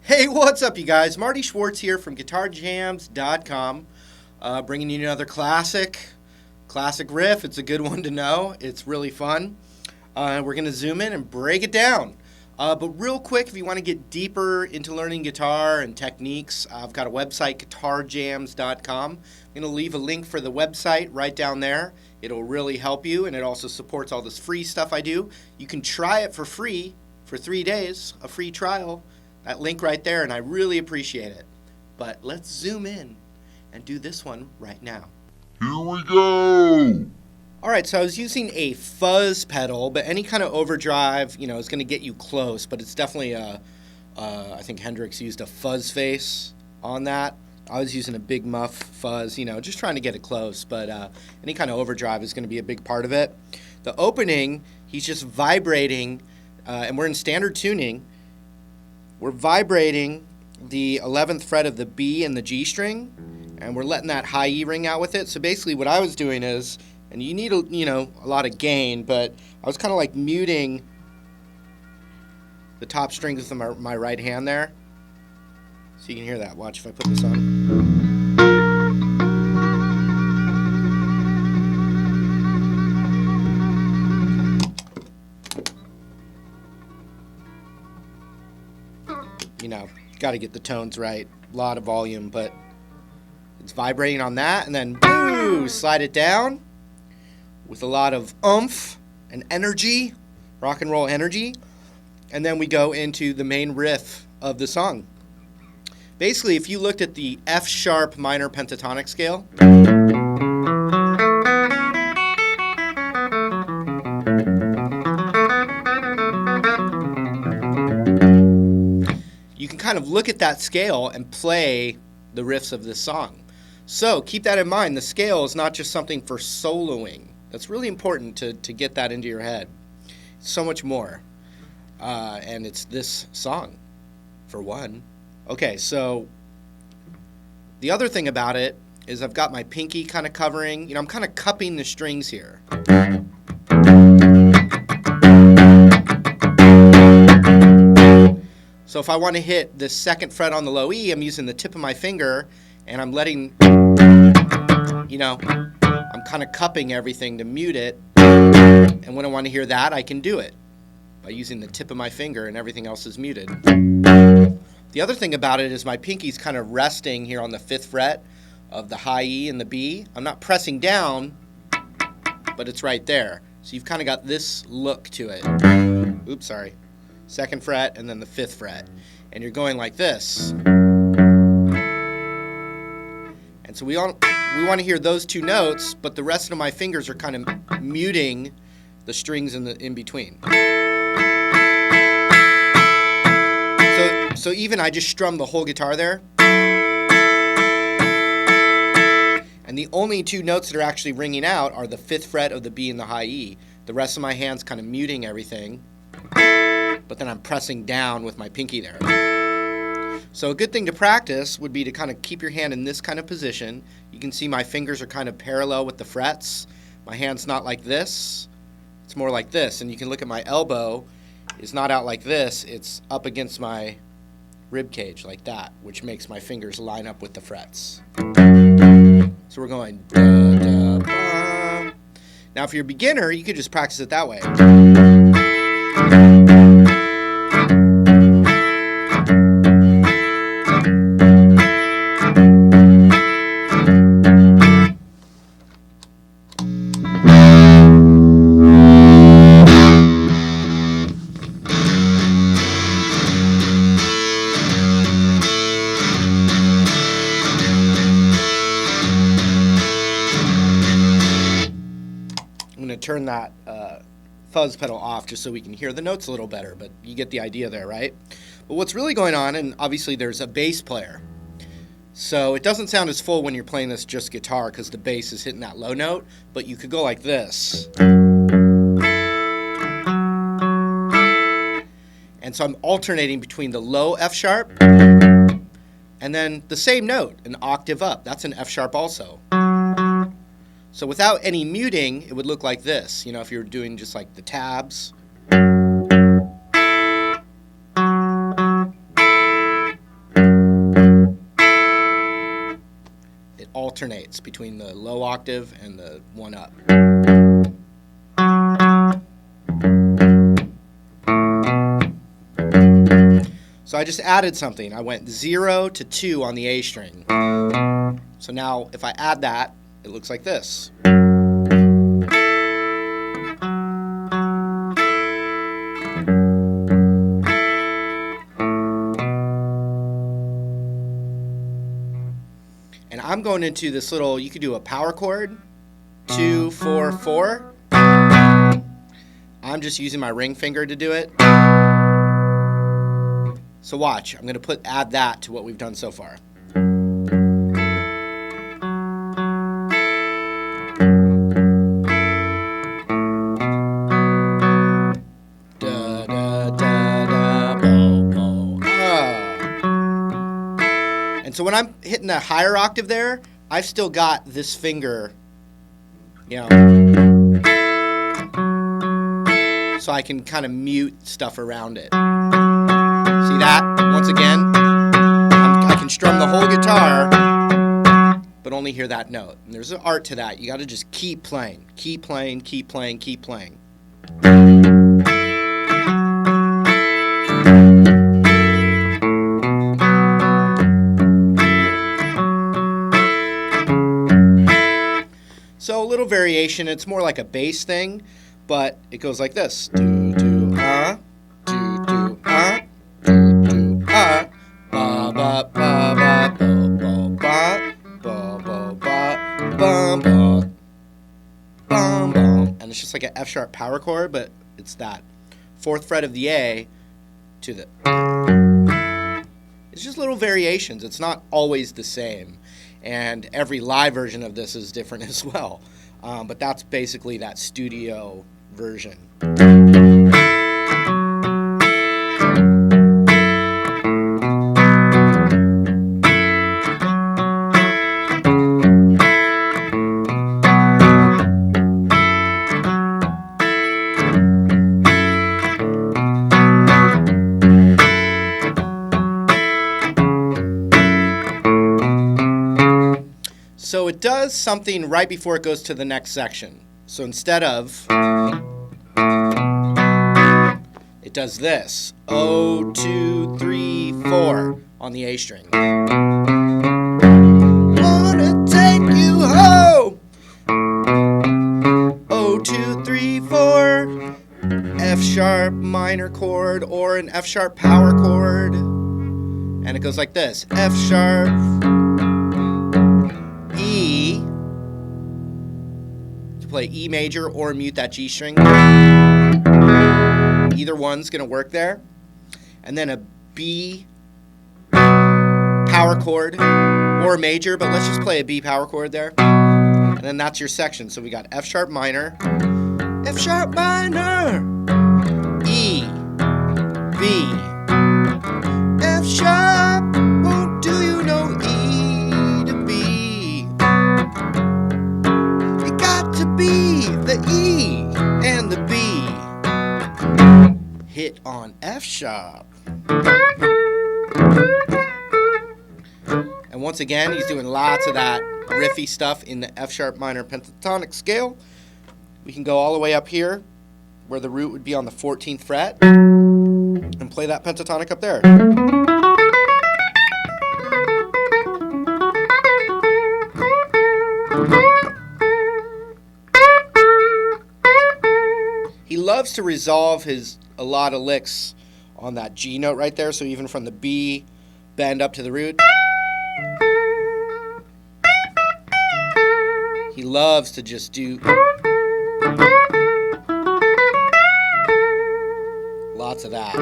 Hey, what's up, you guys? Marty Schwartz here from GuitarJams.com, bringing you another classic riff. It's a good one to know. It's really fun. We're going to zoom in and break it down. But real quick, if you want to get deeper into learning guitar and techniques, I've got a website, GuitarJams.com. I'm going to leave a link for the website right down there. It'll really help you, and it also supports all this free stuff I do. You can try it for free for 3 days, a free trial. That link right there, and I really appreciate it. But let's zoom in and do this one right now. Here we go! Alright, so I was using a fuzz pedal, but any kind of overdrive, is going to get you close, but it's definitely I think Hendrix used a fuzz face on that. I was using a big muff fuzz, just trying to get it close, but any kind of overdrive is going to be a big part of it. The opening, he's just vibrating, and we're in standard tuning. We're vibrating the 11th fret of the B and the G string, and we're letting that high E ring out with it. So basically what I was doing is, and you need a lot of gain, but I was kind of like muting the top strings with my right hand there. So you can hear that. Watch if I put this on. Got to get the tones right. A lot of volume, but it's vibrating on that, and then boo, slide it down with a lot of oomph and energy, rock and roll energy, and then we go into the main riff of the song. Basically, if you looked at the F sharp minor pentatonic scale, you can kind of look at that scale and play the riffs of this song. So keep that in mind. The scale is not just something for soloing. That's really important to get that into your head. It's so much more. And it's this song, for one. Okay, so the other thing about it is I've got my pinky kind of covering. I'm kind of cupping the strings here. So if I want to hit the 2nd fret on the low E, I'm using the tip of my finger, and I'm letting, I'm kind of cupping everything to mute it. And when I want to hear that, I can do it by using the tip of my finger, and everything else is muted. The other thing about it is my pinky's kind of resting here on the 5th fret of the high E and the B. I'm not pressing down, but it's right there. So you've kind of got this look to it. Oops, sorry. 2nd fret and then the 5th fret, and you're going like this. And so we want to hear those 2 notes, but the rest of my fingers are kind of muting the strings in between. So even I just strum the whole guitar there, and the only 2 notes that are actually ringing out are the 5th fret of the B and the high E. The rest of my hand's kind of muting everything, but then I'm pressing down with my pinky there. So a good thing to practice would be to kind of keep your hand in this kind of position. You can see my fingers are kind of parallel with the frets. My hand's not like this. It's more like this. And you can look at my elbow. It's not out like this. It's up against my rib cage like that, which makes my fingers line up with the frets. So we're going da, da, ba. Now if you're a beginner, you could just practice it that way. going to turn that fuzz pedal off just so we can hear the notes a little better, but you get the idea there, right? But what's really going on, and obviously there's a bass player. So it doesn't sound as full when you're playing this just guitar because the bass is hitting that low note, but you could go like this. And so I'm alternating between the low F sharp and then the same note, an octave up. That's an F sharp also. So without any muting, it would look like this, you know, if you were doing just like the tabs. It alternates between the low octave and the one up. So I just added something. I went 0 to 2 on the A string. So now if I add that, it looks like this. And I'm going into this little, you could do a power chord, 2, 4, 4. I'm just using my ring finger to do it. So watch, I'm going to add that to what we've done so far. Da, da, da, da, bo, bo, ah. And so when I'm hitting a higher octave there, I've still got this finger, you know, so I can kind of mute stuff around it. See that? Once again, I can strum the whole guitar, but only hear that note. And there's an art to that. You got to just keep playing, keep playing, keep playing, keep playing. So a little variation. It's more like a bass thing, but it goes like this. Do, do, do, do, ba, ba, ba, ba, ba, bo, bo, ba, bo, bo, ba, bum, bum, bum, bum. And it's just like an F sharp power chord, but it's that 4th fret of the A to the. It's just little variations. It's not always the same. And every live version of this is different as well. But that's basically that studio version. So it does something right before it goes to the next section. So instead of, it does this. 0, 2, 3, 4 on the A string. Wanna take you home. 0, 2, 3, 4. F sharp minor chord or an F sharp power chord. And it goes like this. F sharp, E, to play E major or mute that G string. Either one's going to work there. And then a B power chord or major, but let's just play a B power chord there. And then that's your section. So we got F sharp minor, F sharp minor, E, B, F sharp, oh, do you know E to B? It got to be the E and the B. Hit on F sharp. And once again, he's doing lots of that riffy stuff in the F sharp minor pentatonic scale. We can go all the way up here where the root would be on the 14th fret and play that pentatonic up there. He loves to resolve a lot of licks on that G note right there, so even from the B, bend up to the root. He loves to just do Lots of that.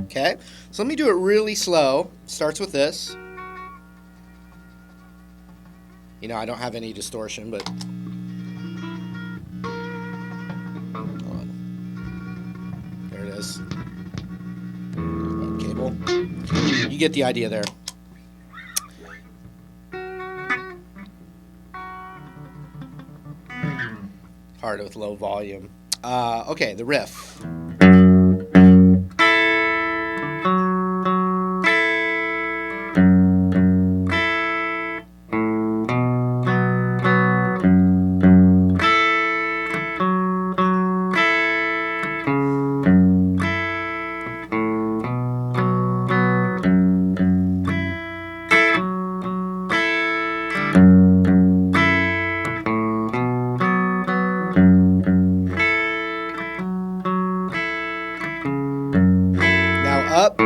Okay, so let me do it really slow. Starts with this. You know, I don't have any distortion, but hold on. There it is. Cable. You get the idea there. Hard with low volume. Okay, the riff. Now up.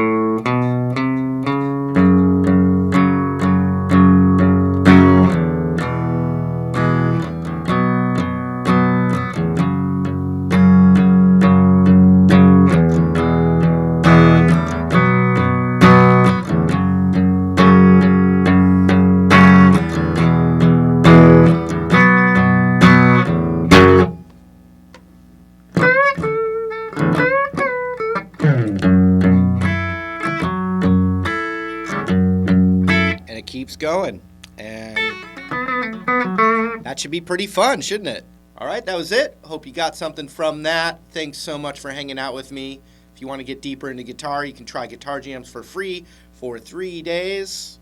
And it keeps going. And that should be pretty fun, shouldn't it? All right, that was it. Hope you got something from that. Thanks so much for hanging out with me. If you want to get deeper into guitar, you can try Guitar Jams for free for 3 days.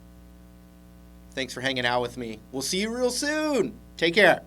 Thanks for hanging out with me. We'll see you real soon. Take care.